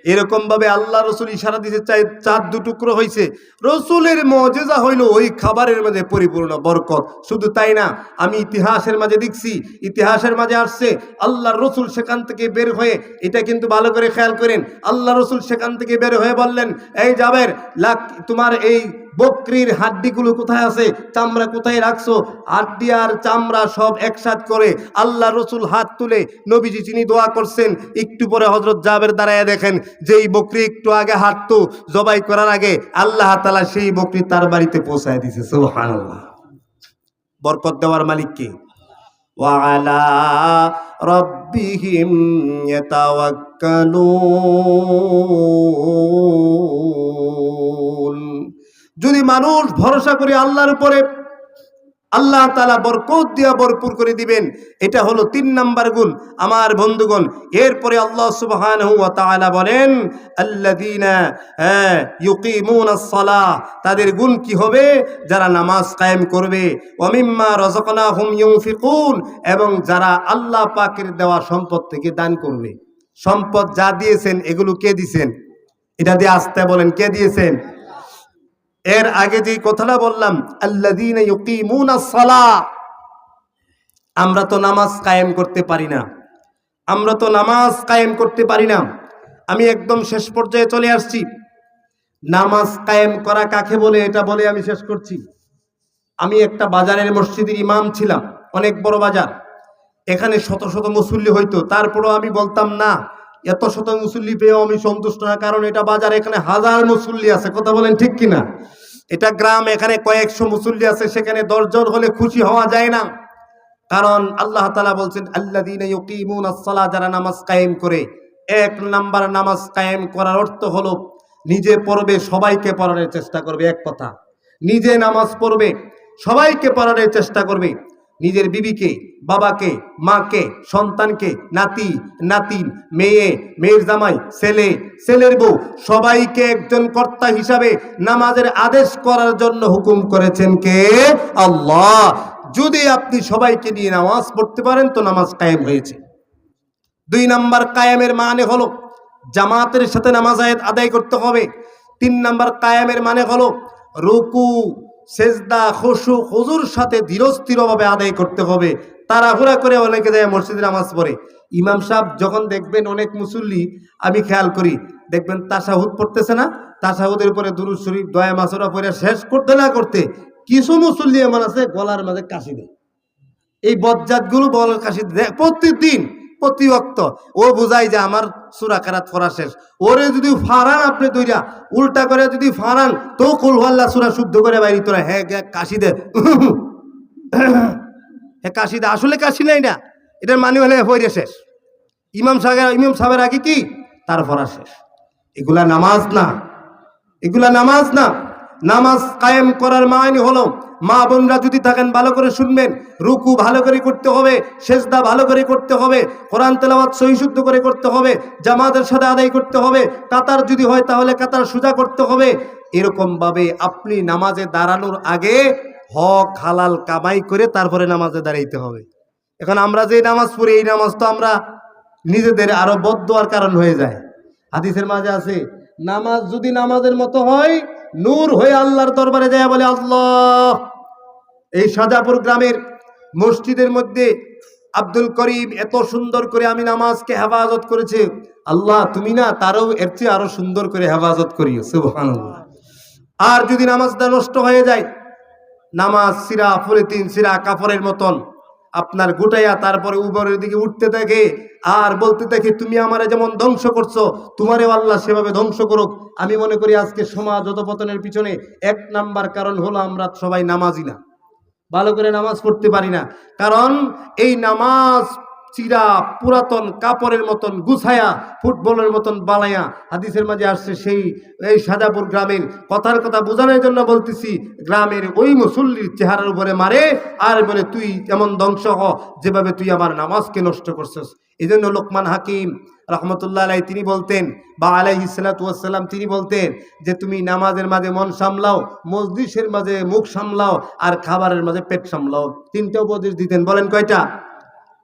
S1: এরকম ভাবে আল্লাহ রসুল ইশারা দিতে চাই, চাঁদ দুটুকরো হয়েছে, রসুলের মুজিজা হইল ওই খাবারের মাঝে পরিপূর্ণ বরকত। শুধু তাই না, আমি ইতিহাসের মাঝে দেখছি, ইতিহাসের মাঝে আসছে আল্লাহর রসুল সেখান থেকে বের হয়ে, এটা কিন্তু ভালো করে খেয়াল করেন, আল্লাহ রসুল সেখান থেকে বের হয়ে বললেন, এই জাবের, তোমার এই বকরির হাড্ডিগুলো কোথায় আছে, চামড়া কোথায় রাখছো? হাড্ডি আর চামড়া সব একসাথ করে আল্লাহ রসুল হাত তুলে নবীজি যিনি দোয়া করছেন, একটু পরে হযরত জাবের দাঁড়ায় দেখেন যেই বকরি একটু আগে হাঁটতো জবাই করার আগে আল্লাহ তাআলা সেই বকরি তার বাড়িতে পৌঁছায় দিয়েছে। সুবহানাল্লাহ। বরকত দেওয়ার মালিক কে? ওয়া আলা রাব্বিহিম ইয়াতাওয়াক্কালুন। যদি মানুষ ভরসা করে আল্লাহর উপরে, আল্লাহ তাআলা বরকত দিয়া ভরপুর করে দিবেন। এটা হলো 3 নাম্বার গুণ আমার বন্ধুগণ। এরপরে আল্লাহ সুবহানাহু ওয়া তাআলা বলেন আল্লাযীনা ইউকিমুনাস সালাহ, তাদের গুণ কি হবে? যারা নামাজ কায়েম করবে, ওয়া মিম্মা রাযাকনাহুম ইউনফিকুন, এবং যারা আল্লাহ পাকের দেওয়া সম্পদ থেকে দান করবে। সম্পদ যা দিয়েছেন এগুলো কে দিয়েছেন? এটা দিয়ে আসতে বলেন, কে দিয়েছেন? এর আগে যে কথাটা বললাম আল্লাযীনা ইউকিমুনাস সালাহ, আমরা তো নামাজ কায়েম করতে পারি না, আমরা তো নামাজ কায়েম করতে পারি না। আমি একদম শেষ পর্যায়ে চলে আসছি। নামাজ কায়েম করা কাকে বলে এটা বলে আমি শেষ করছি। আমি একটা বাজারের মসজিদের ইমাম ছিলাম, অনেক বড় বাজার, এখানে শত শত মুসল্লি হইতো, তারপরেও আমি বলতাম না এত শত মুসল্লি পেয়েও আমি সন্তুষ্ট না, কারণ এটা বাজার, এখানে হাজার মুসল্লি আছে। কথা বলেন ঠিক কিনা? এটা গ্রাম, এখানে কয়েকশো মুসল্লি আছে, সেখানে 10 জন হলে খুশি হওয়া যায় না। কারণ আল্লাহ তাআলা বলছেন আল্লাযীনা ইউকিমুনাস সালাহ, যারা নামাজ কায়েম করে। 1 নাম্বার নামাজ কায়েম করার অর্থ হলো নিজে পড়বে, সবাইকে পড়ানোর চেষ্টা করবে। এক কথা, নিজে নামাজ পড়বে, সবাইকে পড়ানোর চেষ্টা করবে। নিজের বিবিকে, বাবাকে, মাকে, সন্তানকে, নাতি নাতিন, মেয়ে, মেয়ের জামাই, ছেলে, ছেলের বউ, সবাইকে একজন কর্তা হিসাবে নামাজের আদেশ করার জন্য হুকুম করেছেন কে? আল্লাহ। যদি আপনি সবাইকে নিয়ে নামাজ পড়তে পারেন তো নামাজ কায়েম হয়েছে। 2 নাম্বার কায়েমের মানে হলো জামাতের সাথে নামাজ আদায় করতে হবে। 3 নাম্বার কায়েমের মানে হলো রুকু, সেজদা, খুশু, হুজুর সাথে ধীরস্থিরভাবে আদায় করতে হবে। তাড়াহুড়া করে অনেকে যায় মসজিদে নামাজ পড়ে। ইমাম সাহেব যখন দেখবেন অনেক মুসল্লি, আমি খেয়াল করি, দেখবেন তাশাহুদ পড়তেছে না, তাশাহুদের উপরে দুরূদ শরীফ, দোয়া মাসুরা পড়ে শেষ করতে না করতে কিছু মুসল্লি এমন আছে গলার মাঝে কাশি দেয়। এই বজ্জাতগুলো গলার কাশি দেয় প্রতিদিন, প্রতি ওয়াক্ত। ও বুঝায় যে আমার সূরা কেরাত পড়া শেষ। ওরে যদি ফারান আপনি দুইটা উল্টা করে যদি ফারান তো কুল হুয়াল্লাহ সূরা শুদ্ধ করে বাইরে তোরা হ্যাঁ কাশি দে, হ্যাঁ কাশি দে, আসলে কাশি নাই না, এটার মানে হলে পড়ে শেষ। ইমাম সাহেবের আগে কি তার পড়া শেষ। এগুলা নামাজ না, এগুলা নামাজ না। নামাজ কায়েম করার মানে হলো, মা বোনরা যদি থাকেন ভালো করে শুনবেন, রুকু ভালো করে করতে হবে, সেজদা ভালো করে করতে হবে, কোরআন তেলাওয়াত সহি শুদ্ধ করে করতে হবে, জামাতের সাথে আদায় করতে হবে, কাতার যদি হয় তাহলে কাতার সোজা করতে হবে। এরকম ভাবে আপনি নামাজে দাঁড়ানোর আগে হক হালাল কামাই করে তারপরে নামাজে দাঁড়াইতে হবে। এখন আমরা যে নামাজ পড়ি এই নামাজ তো আমরা নিজেদের আরো বদদোয়ার কারণ হয়ে যায়। হাদিসের মাঝে আছে, নামাজ যদি নামাজের মতো হয়, নূর হয়ে আল্লাহর দরবারে যায় বলে আল্লাহ। এই সাজাপুর গ্রামের মসজিদের মধ্যে আব্দুল করিম এত সুন্দর করে আমি নামাজকে হেফাজত করেছে, আল্লাহ তুমি না তারও এর চেয়ে আরো সুন্দর করে হেফাজত করিও, সুবহানাল্লাহ। আর যদি নামাজটা নষ্ট হয়ে যায়, নামাজ সিরা পলিথিন সিরা কাপড়ের মতন আপনার গুটাইয়া তারপরে উপরের দিকে উঠতে থাকে আর বলতে থাকে তুমি আমারে যেমন ধ্বংস করছো তোমারেও আল্লাহ সেভাবে ধ্বংস করুক। আমি মনে করি আজকে সমাজ অধপতনের পিছনে 1 নাম্বার কারণ হলো আমরা সবাই নামাজি না, ভালো করে নামাজ পড়তে পারি না। কারণ এই নামাজ চিরা পুরাতন কাপড়ের মতন গুছায়া ফুটবলের মতন বালায়া, হাদিসের মাঝে আসছে সেই এই সাজাপুর গ্রামের কথার কথা বোঝানোর জন্য বলতেছি, গ্রামের ওই মুসল্লির চেহারার উপরে মারে আর বলে তুই এমন ধ্বংস হ যেভাবে তুই আমার নামাজকে নষ্ট করছিস। এই জন্য লোকমান হাকিম রহমতুল্লাহ আলাই তিনি বলতেন, বা আলাইহিস সালাতু ওয়াস সালাম তিনি বলতেন যে তুমি নামাজের মাঝে মন সামলাও, মজলিসের মাঝে মুখ সামলাও, আর খাবারের মাঝে পেট সামলাও। 3টা উপদেশ দিতেন। বলেন কয়টা?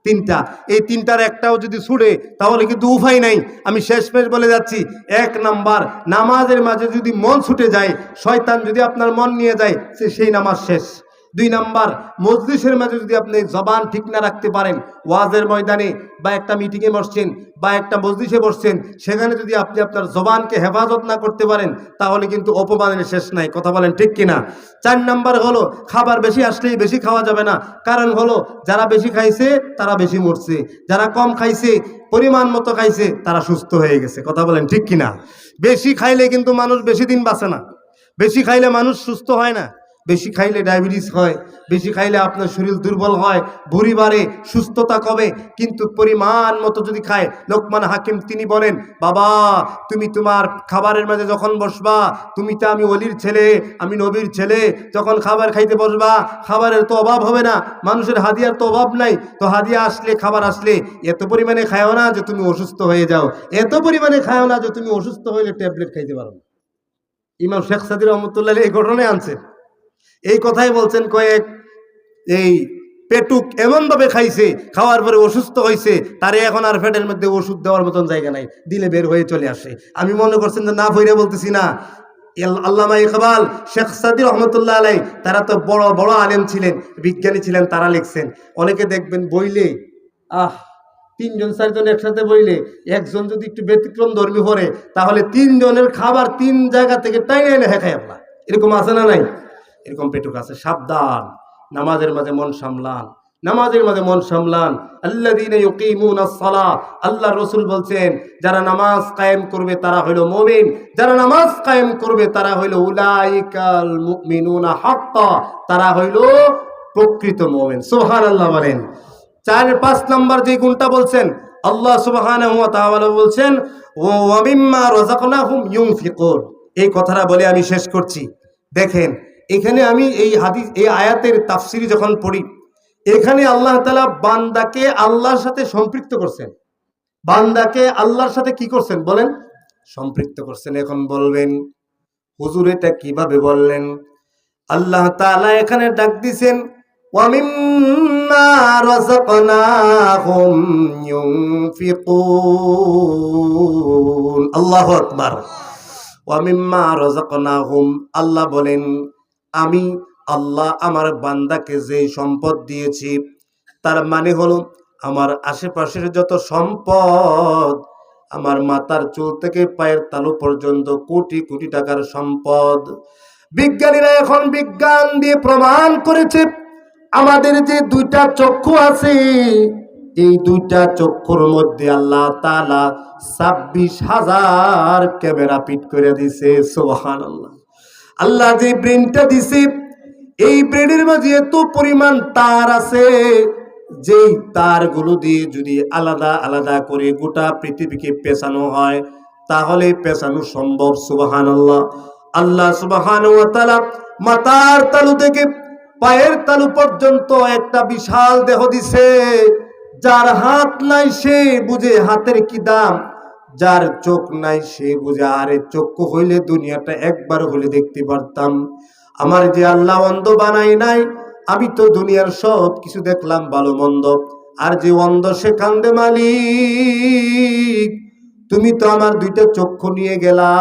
S1: 3টা। এই 3টার একটাও যদি ছুড়ে তাহলে কিন্তু উপায় নাই। আমি শেষমেশ বলে যাচ্ছি, 1 নাম্বার, নামাজের মাঝে যদি মন ছুটে যায়, শয়তান যদি আপনার মন নিয়ে যায়, সেই নামাজ শেষ। 2 নাম্বার, মজলিসের মাঝে যদি আপনি জবান ঠিক না রাখতে পারেন, ওয়াজের ময়দানে বা একটা মিটিংয়ে বসছেন বা একটা মজলিসে বসছেন, সেখানে যদি আপনি আপনার জবানকে হেফাজত না করতে পারেন তাহলে কিন্তু অপমানের শেষ নাই। কথা বলেন ঠিক কিনা? 4 নাম্বার হলো খাবার বেশি আসলেই বেশি খাওয়া যাবে না। কারণ হলো যারা বেশি খাইছে তারা বেশি মরছে, যারা কম খাইছে পরিমাণ মতো খাইছে তারা সুস্থ হয়ে গেছে। কথা বলেন ঠিক কিনা? বেশি খাইলে কিন্তু মানুষ বেশি দিন বাঁচে না, বেশি খাইলে মানুষ সুস্থ হয় না, বেশি খাইলে ডায়াবেটিস হয়, বেশি খাইলে আপনার শরীর দুর্বল হয়, ভুঁড়ি বাড়ে, সুস্থতা কমে। কিন্তু পরিমাণ মতো যদি খায়, লোকমান হাকিম তিনি বলেন, বাবা তুমি তোমার খাবারের মাঝে যখন বসবা, তুমি তো আমি ওলির ছেলে, আমি নবীর ছেলে, যখন খাবার খাইতে বসবা খাবারের তো অভাব হবে না, মানুষের হাদিয়ার তো অভাব নাই, তো হাদিয়া আসলে খাবার আসলে এত পরিমাণে খায়ও না যে তুমি অসুস্থ হয়ে যাও, এত পরিমাণে খায়ও না যে তুমি অসুস্থ হইলে ট্যাবলেট খাইতে পারো। ইমাম শেখ সাদী রহমতুল্লাহ এই ঘটনায় আনছেন, এই কথাই বলছেন। কয়েক এই পেটুক এমনভাবে খাইছে, খাওয়ার পরে অসুস্থ হয়েছে, তারে এখন আর পেটের মধ্যে ওষুধ দেওয়ার মতন জায়গা নাই, দিলে বের হয়ে চলে আসে। আমি মনে করছেন যে না ভইরা বলতেছি না, আল্লামা ইকবাল, শেখ সাদী রহমতুল্লাহ আলাই তারা তো বড় বড় আলেম ছিলেন, বিজ্ঞানী ছিলেন, তারা লিখছেন। অনেকে দেখবেন বইলে 3জন 4জন একসাথে বইলে একজন যদি একটু ব্যতিক্রম ধর্মী পড়ে তাহলে 3 জনের খাবার 3 জায়গা থেকে টাইনে এনে হেখায় আপনার, এরকম আছে না নাই? এরকম পেটুক আছে। সাবধান, নামাজের মাঝে মন সামলান, নামাজের মাঝে মন সামলান। আল্লাযীনা ইউকিমুনাস সালাহ, আল্লাহর রাসূল বলছেন যারা নামাজ কায়েম করবে তারা হলো মুমিন, যারা নামাজ কায়েম করবে তারা হলো উলাইকাল মুমিনুনা হাক্কা, তারা হলো প্রকৃত মুমিন। সুবহানাল্লাহ বলেন। 4-5 নাম্বার যে গুণটা বলছেন, আল্লাহ সুবহানাহু ওয়া তাআলা বলছেন ওয়া মিম্মা রাযাকনাহুম ইউনফিকুন। এই কথাটা বলে আমি শেষ করছি। দেখেন এখানে আমি এই হাদিস এই আয়াতের তাফসিরি যখন পড়ি, এখানে আল্লাহ তাআলা বান্দাকে আল্লাহর সাথে সম্পৃক্ত করছেন। বান্দাকে আল্লাহর সাথে কি করছেন বলেন? সম্পৃক্ত করছেন। এখন বলবেন হুজুর এটা কিভাবে বললেন? আল্লাহ তাআলা এখানে ডাক দিছেন ওয়া মিম্মা রাযাকনাহুম ইউনফিকুন। আল্লাহু আকবার। ওয়া মিম্মা রাযাকনাহুম, আল্লাহ বলেন আমি আল্লাহ আমার বান্দাকে যে সম্পদ দিয়েছি, তার মানে হলো আমার আশেপাশের যত সম্পদ, আমার মাথার চুল থেকে পায়ের তালু পর্যন্ত কোটি কোটি টাকার সম্পদ। বিজ্ঞানীরা এখন বিজ্ঞান দিয়ে প্রমাণ করেছে আমাদের যে 2টা চক্ষু আছে, এই 2টা চক্ষুর মধ্যে আল্লাহ তাআলা 26,000 ক্যামেরা ফিট করে দিয়েছে। সুবহানাল্লাহ। আল্লাহ যে ব্রেনটা দিছে, এই ব্রেনের মাঝে এত পরিমাণ তার আছে, যেই তারগুলো দিয়ে যদি আলাদা আলাদা করে গোটা পৃথিবীকে পেছানো হয় তাহলে পেছানো সম্ভব। সুবহানাল্লাহ। আল্লাহ সুবহানাহু ওয়া তাআলা মাথার তালু থেকে পায়ের তালু পর্যন্ত একটা বিশাল দেহ দিছে। যার হাত নাই সে বুঝে হাতের কি দাম, যার চোখ নাই সে বুঝে আরে চক্ষু হইলে দুনিয়াটা একবার হলে দেখতে পারতাম। আমার যে আল্লাহ অন্ধ বানাই নাই, আমি তো দুনিয়ার সব কিছু দেখলাম ভালো মন্দ। আর যে অন্ধ সে কান্দে মালিক তুমি তো আমার 2টা চক্ষু নিয়ে গেলা,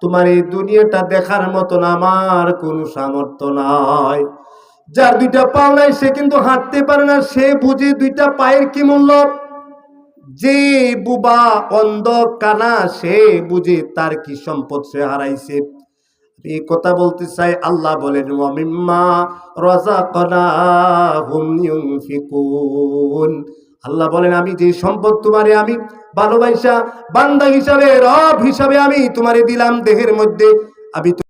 S1: তোমার এই দুনিয়াটা দেখার মতন আমার কোনো সামর্থ্য নাই। যার দুইটা পাও নাই সে কিন্তু হাঁটতে পারে না, সে বুঝে দুইটা পায়ের কি মূল্য। যে বুবা অন্ধ কানা সে বুঝে তার কি সম্পদ সে হারাইছে। এই কথা বলতে চাই, আল্লাহ বলেন ওয়া মিম্মা রাযাকনাহুম ইউনফিকুন। আল্লাহ বলেন আমি যে সম্পদ তোমারে আমি ভালোবাসা বান্দা হিসাবে রব হিসাবে আমি তোমারে দিলাম দেহের মধ্যে, আমি